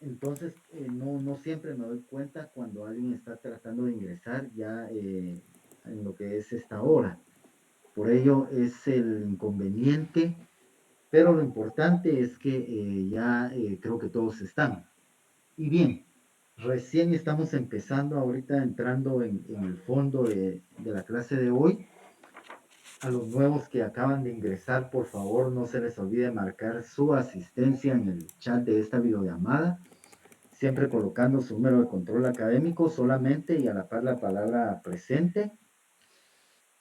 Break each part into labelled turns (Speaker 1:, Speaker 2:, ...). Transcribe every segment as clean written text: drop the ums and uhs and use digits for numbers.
Speaker 1: Entonces, no siempre me doy cuenta cuando alguien está tratando de ingresar ya en lo que es esta hora. Por ello es el inconveniente, pero lo importante es que ya creo que todos están. Y bien, recién estamos empezando ahorita entrando en el fondo de la clase de hoy. A los nuevos que acaban de ingresar, por favor, no se les olvide marcar su asistencia en el chat de esta videollamada, siempre colocando su número de control académico solamente y a la par la palabra presente.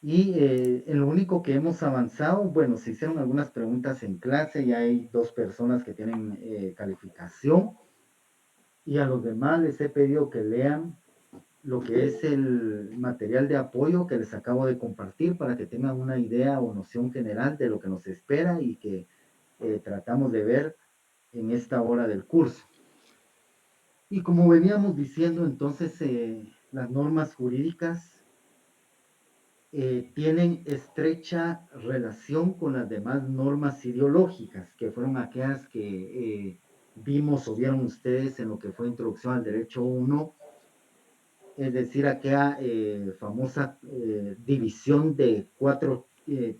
Speaker 1: Y en lo único que hemos avanzado, bueno, se hicieron algunas preguntas en clase, ya hay 2 personas que tienen calificación y a los demás les he pedido que lean lo que es el material de apoyo que les acabo de compartir para que tengan una idea o noción general de lo que nos espera y que tratamos de ver en esta hora del curso. Y como veníamos diciendo, entonces las normas jurídicas tienen estrecha relación con las demás normas ideológicas, que fueron aquellas que vimos o vieron ustedes en lo que fue Introducción al Derecho 1, es decir, aquella famosa división de 4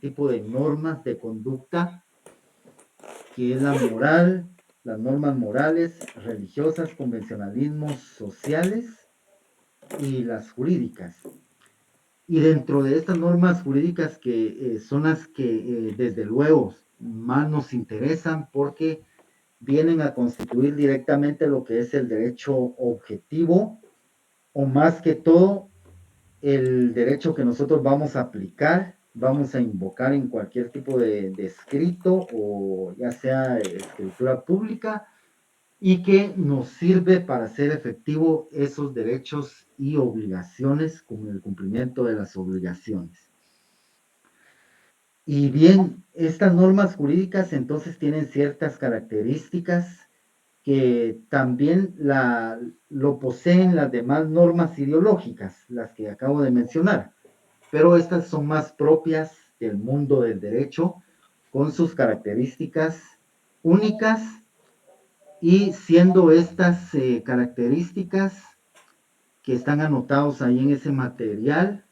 Speaker 1: tipos de normas de conducta, que es la moral, las normas morales, religiosas, convencionalismos sociales y las jurídicas. Y dentro de estas normas jurídicas que son las que desde luego más nos interesan porque vienen a constituir directamente lo que es el derecho objetivo o más que todo el derecho que nosotros vamos a aplicar, vamos a invocar en cualquier tipo de escrito o ya sea escritura pública y que nos sirve para hacer efectivo esos derechos y obligaciones con el cumplimiento de las obligaciones. Y bien, estas normas jurídicas entonces tienen ciertas características que también lo poseen las demás normas ideológicas, las que acabo de mencionar, pero estas son más propias del mundo del derecho, con sus características únicas y siendo estas características que están anotados ahí en ese material,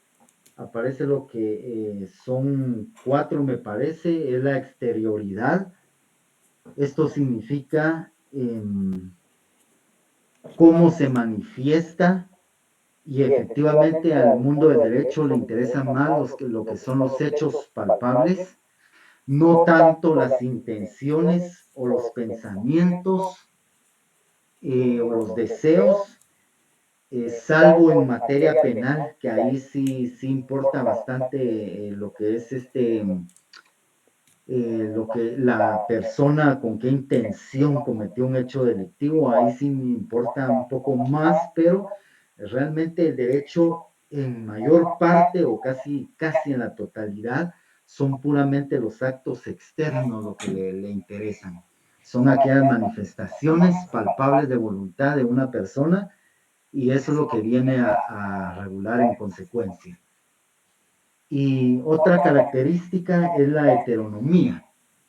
Speaker 1: aparece lo que son 4, me parece, es la exterioridad. Esto significa cómo se manifiesta y efectivamente al mundo del derecho le interesan más lo que son los hechos palpables, no tanto las intenciones o los pensamientos o los deseos, salvo en materia penal, que ahí sí importa bastante lo que es lo que la persona con qué intención cometió un hecho delictivo, ahí sí me importa un poco más, pero realmente el derecho en mayor parte o casi en la totalidad son puramente los actos externos lo que le interesan. Son aquellas manifestaciones palpables de voluntad de una persona y eso es lo que viene a regular en consecuencia. Y otra característica es la heteronomía.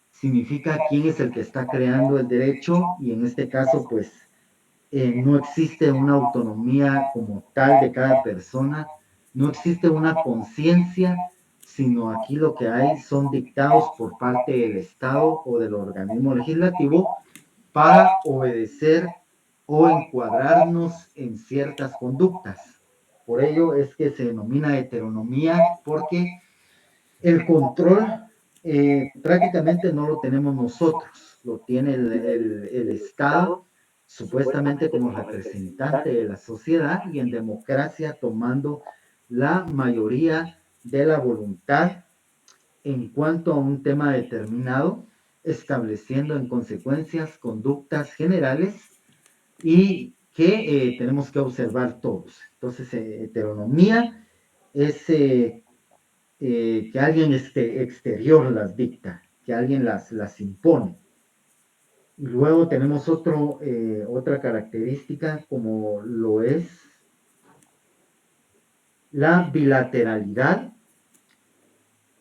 Speaker 1: Significa quién es el que está creando el derecho y en este caso pues no existe una autonomía como tal de cada persona, no existe una conciencia, sino aquí lo que hay son dictados por parte del Estado o del organismo legislativo para obedecer o encuadrarnos en ciertas conductas. Por ello es que se denomina heteronomía porque el control prácticamente no lo tenemos nosotros, lo tiene el Estado supuestamente como representante de la sociedad y en democracia tomando la mayoría de la voluntad en cuanto a un tema determinado, estableciendo en consecuencias conductas generales y que tenemos que observar todos. Entonces, heteronomía es que alguien exterior las dicta, que alguien las impone. Y luego tenemos otra característica como lo es la bilateralidad,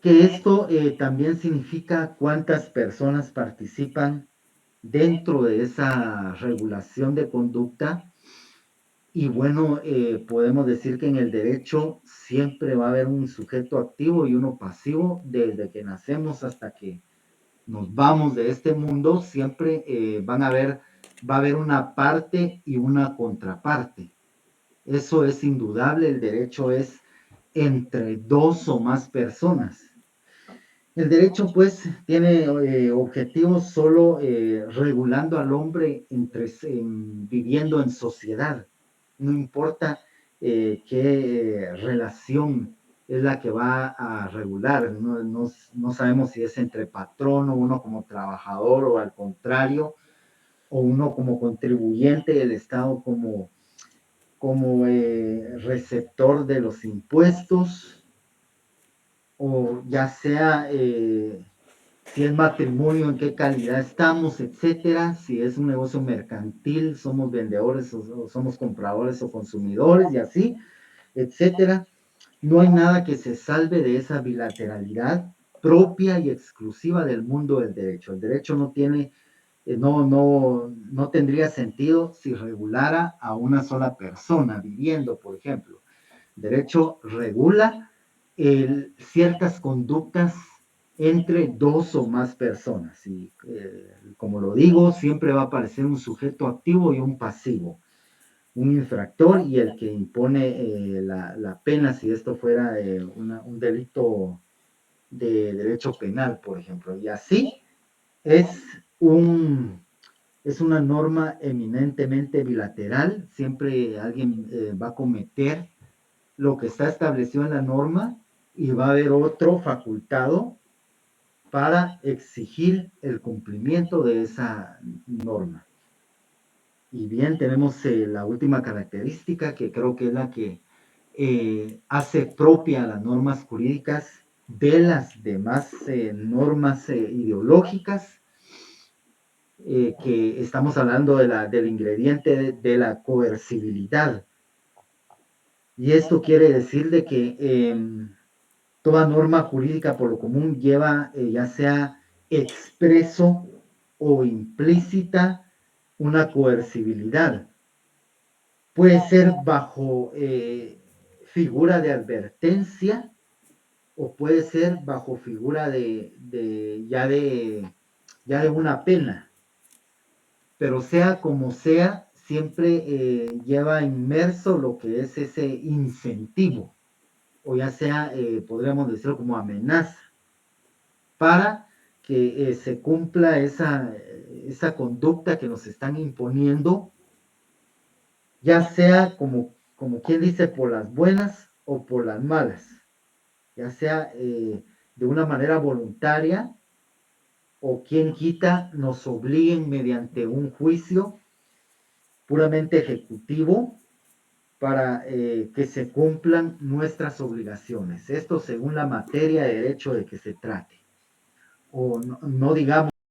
Speaker 1: que esto también significa cuántas personas participan dentro de esa regulación de conducta. Y bueno, podemos decir que en el derecho siempre va a haber un sujeto activo y uno pasivo desde que nacemos hasta que nos vamos de este mundo. Siempre va a haber una parte y una contraparte. Eso es indudable. El derecho es entre dos o más personas. El derecho, pues, tiene objetivos solo regulando al hombre viviendo en sociedad. No importa qué relación es la que va a regular. No sabemos si es entre patrón o uno como trabajador o al contrario, o uno como contribuyente, el Estado como receptor de los impuestos, o ya sea si es matrimonio, en qué calidad estamos, etcétera. Si es un negocio mercantil, somos vendedores o somos compradores o consumidores y así, etcétera. No hay nada que se salve de esa bilateralidad propia y exclusiva del mundo del derecho. El derecho no tendría sentido si regulara a una sola persona viviendo, por ejemplo. Derecho regula ciertas conductas entre dos o más personas. Y como lo digo, siempre va a aparecer un sujeto activo y un pasivo, un infractor y el que impone la pena si esto fuera un delito de derecho penal, por ejemplo. Y así es un, es una norma eminentemente bilateral. Siempre alguien va a cometer lo que está establecido en la norma y va a haber otro facultado para exigir el cumplimiento de esa norma. Y bien, tenemos la última característica que creo que es la que hace propia las normas jurídicas de las demás normas ideológicas, que estamos hablando del ingrediente de la coercibilidad. Y esto quiere decir de que toda norma jurídica por lo común lleva, ya sea expreso o implícita, una coercibilidad. Puede ser bajo figura de advertencia o puede ser bajo figura ya de una pena. Pero sea como sea, siempre lleva inmerso lo que es ese incentivo, o ya sea, podríamos decirlo como amenaza, para que se cumpla esa conducta que nos están imponiendo, ya sea como quien dice, por las buenas o por las malas, ya sea de una manera voluntaria o quien quita nos obliguen mediante un juicio puramente ejecutivo para que se cumplan nuestras obligaciones. Esto según la materia de derecho de que se trate. O no digamos